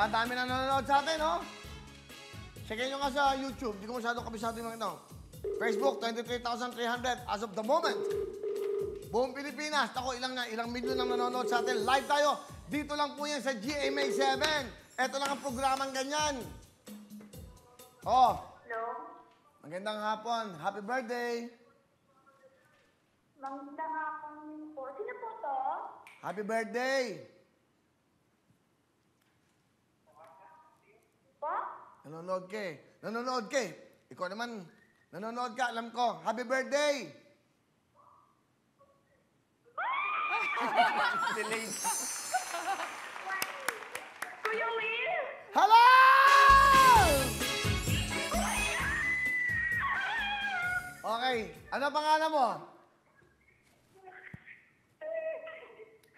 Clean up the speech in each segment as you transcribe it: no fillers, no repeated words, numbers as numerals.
Ang dami na nanonood sa atin, no? Check nyo nga sa YouTube. Hindi ko masyadong kabisado yung mga ito. Facebook, 23,300 as of the moment. Buong Pilipinas. Ako, ilang milyon ang nanonood sa atin. Live tayo. Dito lang po yan sa GMA 7. Ito lang ang programang ganyan. Oh. Hello? Magandang hapon. Happy birthday. Magandang hapon po. Sino po to? Happy birthday. Po? Nanonood ka eh. Nanonood ka eh. Ikaw naman, nanonood ka, alam ko. Happy birthday! Delayed. Kuya Will? Hello! Okay. Ano pangalan mo?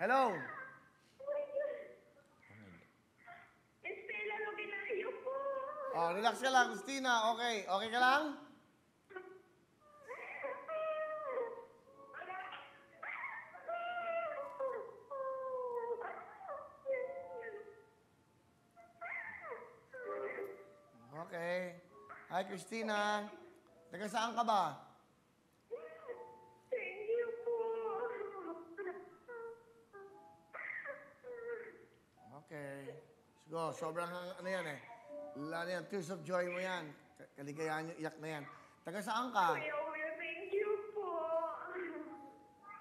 Hello? Estela Loginario po. Oh, relax ka lang, Christina. Okay. Okay ka lang? Okay. Hi, Christina. Taga saan ka ba? Thank you po. Okay. Siguro, sobrang ano yan eh. Lalo yan, tears of joy mo yan. Kaligayahan yung iyak na yan. Taga saan ka? Kuya Will, thank you po.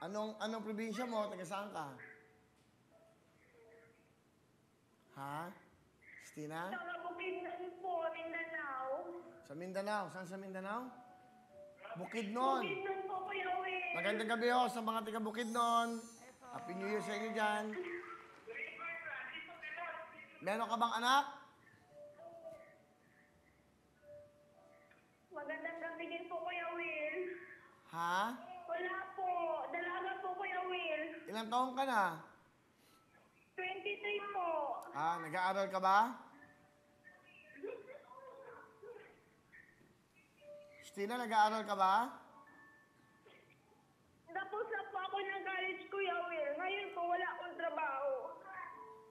Anong probinsya mo? Taga saan ka? Ha? Christina? Taga Bukidnon po, Mindanao. Sa Mindanao. Saan sa Mindanao? Bukidnon. Bukidnon po, Kuya Will. Magandang gabi ho sa mga taga Bukidnon. Happy New Year sa inyo dyan. Meron ka bang anak? Magandang gabi din po, Kuya Will. Ha? Wala po. Dalaga po, Kuya Will. Ilang taon ka na? 23 po. Nag-aaral ka ba? Christina, nag-aaral ka ba? Tapos na po ako ng college, Kuya Will. Ngayon po, wala akong trabaho.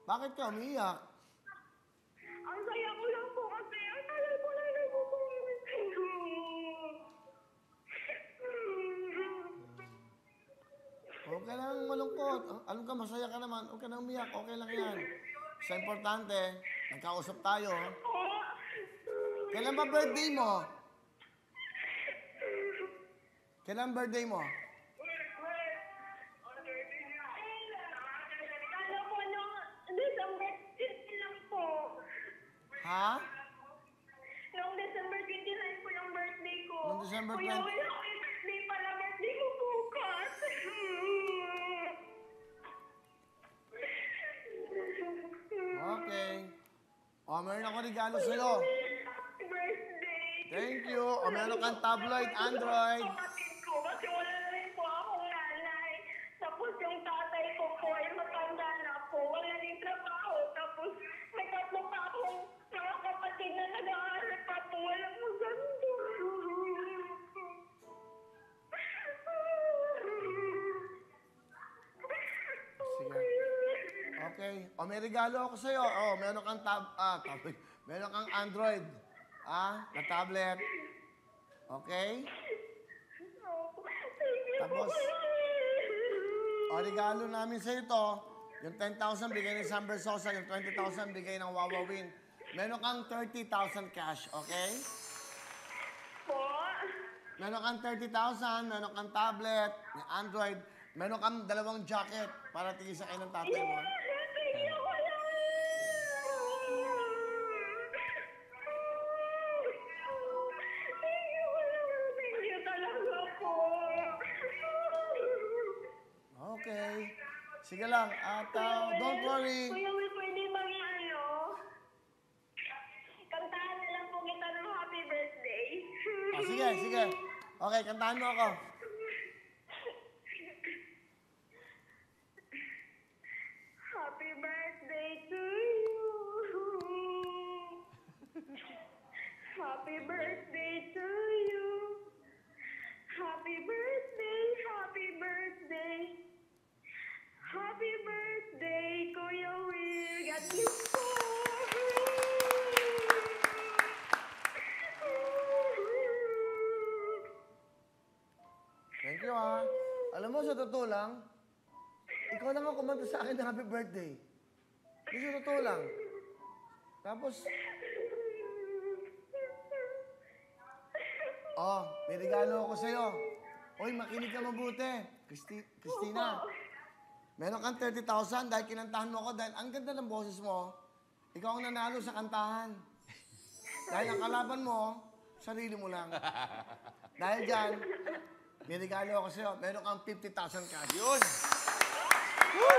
Bakit ka umiiyak? Ang saya ko lang po kasi ang tagal ko na nagpupunit. Huwag ka nang malungkot. Alam ka, masaya ka naman. Huwag ka nang umiyak. Okay lang yan. Sa importante, nagkausap tayo. Kailan ba birthday mo? Kailan birthday mo? Ano po, nung December 15 lang po. Ha? Noong December 29 po yung birthday ko. Noong December Kuya 20. Will, happy birthday pala. Birthday ko bukas. Okay. O, meron ako regalo sa'yo. Happy birthday. Thank you. O, meron kang tabloid Android. Kapatid ko, kasi wala na rin po akong nanay. Tapos yung tatay ko po ay matanda na po. Wala rin trabaho. Tapos may tatlo pa akong mga kapatid na nag-aaral pa po. Walang maganda. Sige. Okay. O, may regalo ako sa'yo. O, meron kang tabloid. Meron kang Android. Na tablet. Okay? Tapos, o, regalo namin sa ito, yung 10,000 bigay ni Sam Bersosa, yung 20,000 bigay ng Wawa Win. Meron kang 30,000 cash, okay? Po? Meron kang 30,000, meron kang tablet, may Android, meron kang 2 jacket para tigisa kayo ng tatay mo. Thank you, Kuya. Thank you, Kuya. Thank you talaga po. Okay. Sige lang. At don't worry. Kuya Will, pwede bang kantahan na lang po kita ng happy birthday. Sige, sige. Okay, kantahan mo ako. Happy birthday to you. Happy birthday to you. Happy birthday, happy birthday. Happy birthday, Kuya Will. God bless po. Alam mo, sa totoo lang, ikaw lang ang kumanta sa akin ng happy birthday. Sa totoo lang. Tapos, may regalo ako sa'yo. Hoy, makinig ka mabuti. Christina, meron kang 30,000 dahil kinantahan mo ako dahil ang ganda ng boses mo. Ikaw ang nanalo sa kantahan. Dahil ang kalaban mo, sarili mo lang. Dahil dyan, may regalo ako sa'yo. Meron kang 50,000 cash. Yun! Woo!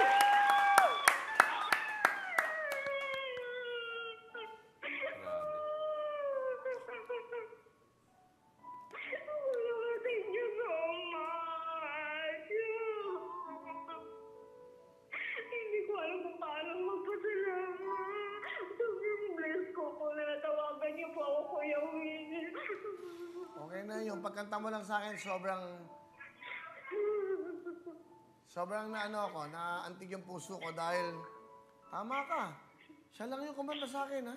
Thank you so much. Hindi ko alam kung paano magpasalamat. Sobrang bless ko po na natawagan niyo po ako, Kuya Will. Okay na yung pagkanta mo lang sa akin, sobrang na ano ako, naantig yung puso ko dahil tama ka. Siya lang yung kumanta sa akin, ha?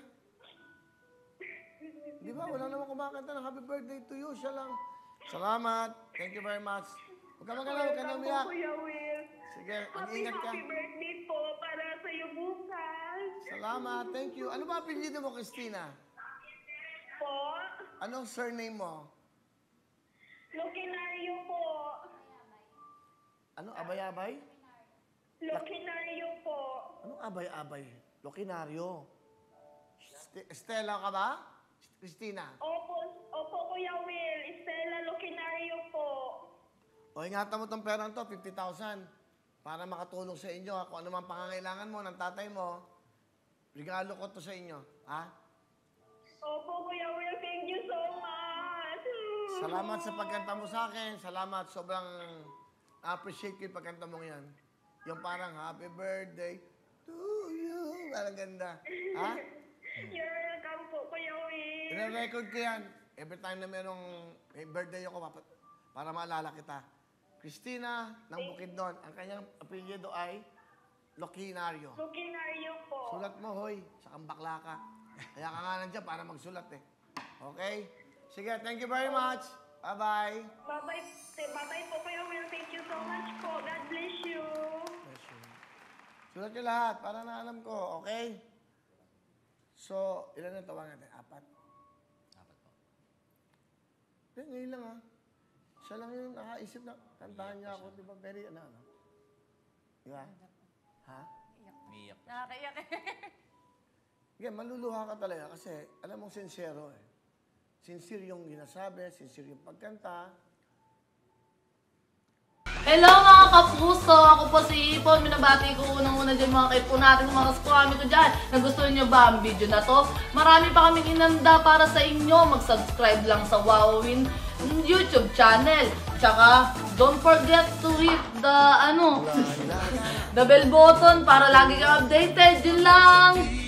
Di ba? Wala namang kumakanta ng happy birthday to you. Siya lang. Salamat. Thank you very much. Huwag ka magalaw, huwag ka na umiyak. Kuya Will. Sige, mag-ingat ka. Happy birthday po para sa iyo bukas. Salamat. Thank you. Ano ba apelyido mo, Christina? Po. Anong surname mo? Lokinario po. Ano? Abay-abay? Lokinario po. Anong abay-abay? Lokinaryo. Stella ka ba? Christina? Opo, Kuya Will. Estela Lokinario po. O, ingatan mo tong perang to, 50,000. Para makatulong sa inyo. Kung ano man pangangailangan mo ng tatay mo, regalo ko to sa inyo. Ha? Opo, Kuya Will. Thank you so much. Salamat sa pagkanta mo sa akin. Salamat. Sobrang appreciate ko yung pagkanta mo yan. Yung parang happy birthday to you. Parang ganda. Ha? You're welcome po, Kuya Will. Ina-record ko yan. Every time na may birthday ako, para maalala kita. Christina ng Bukidnon. Ang kanyang apelyido ay Lokinario. Lokinario po. Sulat mo, hoy. Sa bakla ka. Kaya ka nga nandiyan para magsulat eh. Okay? Sige, thank you very much. Bye-bye. Bye-bye po, Kuya Will. Thank you so much po. God bless you. Sulat nyo lahat para na alam ko, okay? So, ilan ang tawagan natin? 4? 4 po. Ngayon lang ha. Siya lang yung nakaisip na kantahan niya ako, di ba? Very ano. Di ba? Ha? Umiiyak po. Nakakaiyak eh. Sige, maluluha ka talaga kasi alam mong sincero eh. Sincere yung ginasabi, sincere yung pagkanta. Hello mga kapuso! Ako po si Ipon. Minabati ko unang-una dyan mga kaipo natin, mga kaskwami ko dyan. Nagustuhan nyo ba ang video na to? Marami pa kaming inanda para sa inyo. Mag-subscribe lang sa Wowin YouTube channel. Tsaka, don't forget to hit the, the bell button para lagi kang updated. Yun lang!